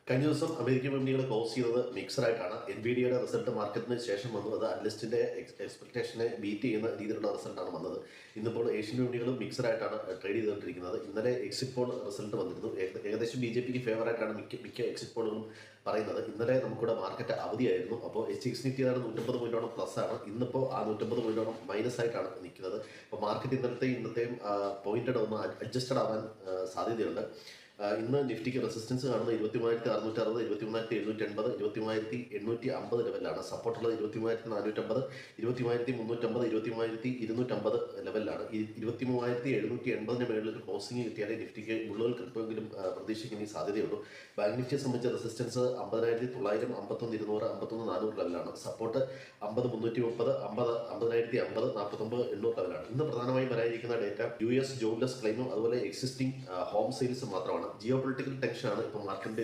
കഴിഞ്ഞ ദിവസം അമേരിക്കൻ വിപണികൾ ക്ലോസ് ചെയ്തത് മിക്സഡായിട്ടാണ്. എൻവിഡിയയുടെ റിസൾട്ട് മാർക്കറ്റിന് ശേഷം വന്നു. അത് അനലിസ്റ്റിന്റെ എക്സ്പെക്ടേഷനെ ബീറ്റ് ചെയ്യുന്ന രീതിയിലുള്ള റിസൾട്ടാണ് വന്നത്. ഇന്നിപ്പോൾ ഏഷ്യൻ വിപണികളും മിക്സഡായിട്ടാണ് ട്രേഡ് ചെയ്തുകൊണ്ടിരിക്കുന്നത്. ഇന്നലെ എക്സിറ്റ് പോൾ റിസൾട്ട് വന്നിരുന്നു. ഏകദേശം BJPക്ക് ഫേവറായിട്ടാണ് മിക്ക എക്സിറ്റ് പോളുകളും പറയുന്നത്. ഇന്നലെ നമുക്കിവിടെ മാർക്കറ്റ് അവധിയായിരുന്നു. അപ്പോൾ HX Nifty 150 പോയിന്റോളം പ്ലസ് ആണ്. ഇന്നിപ്പോൾ ആ 150 പോയിന്റോളം മൈനസ് ആയിട്ടാണ് നിൽക്കുന്നത്. അപ്പോൾ മാർക്കറ്റ് ഇന്നത്തെയും പോയിന്റഡ് ഒന്ന് അഡ്ജസ്റ്റഡ് ആവാൻ സാധ്യതയുണ്ട്. ഇന്ന് നിഫ്റ്റിക്ക് റെസിസ്റ്റൻസ് കാണുന്നത് 23,660, 23,780, 23,850 ലെവലിലാണ്. സപ്പോർട്ടുള്ളത് 23,450, 23,350, 23,250 ലെവലിലാണ്. ഈ 23,780 മേളിൽ ഒരു ക്ലോസിംഗ് കിട്ടിയാലേ നിഫ്റ്റിക്ക് മുഴുവൻ കിട്ടുമെങ്കിലും പ്രതീക്ഷിക്കാൻ സാധ്യതയുള്ളൂ. ബാങ്ക് നിഫ്റ്റിയെ സംബന്ധിച്ച റെസിസ്റ്റൻസ് 50,900, 51,200, 51,400 ലെവലാണ്. സപ്പോർട്ട് 50,330, 50,050, 49,800 ലെവലാണ്. ഇന്ന് പ്രധാനമായും വരാനിരിക്കുന്ന ഡേറ്റ US ജോബ്ലെസ് ക്ലെയിമും അതുപോലെ എക്സിസ്റ്റിംഗ് ഹോം സെയിൽസും മാത്രമാണ്. ജിയോ പൊളിറ്റിക്കൽ ടെൻഷനാണ് ഇപ്പോൾ മാർക്കറ്റിന്റെ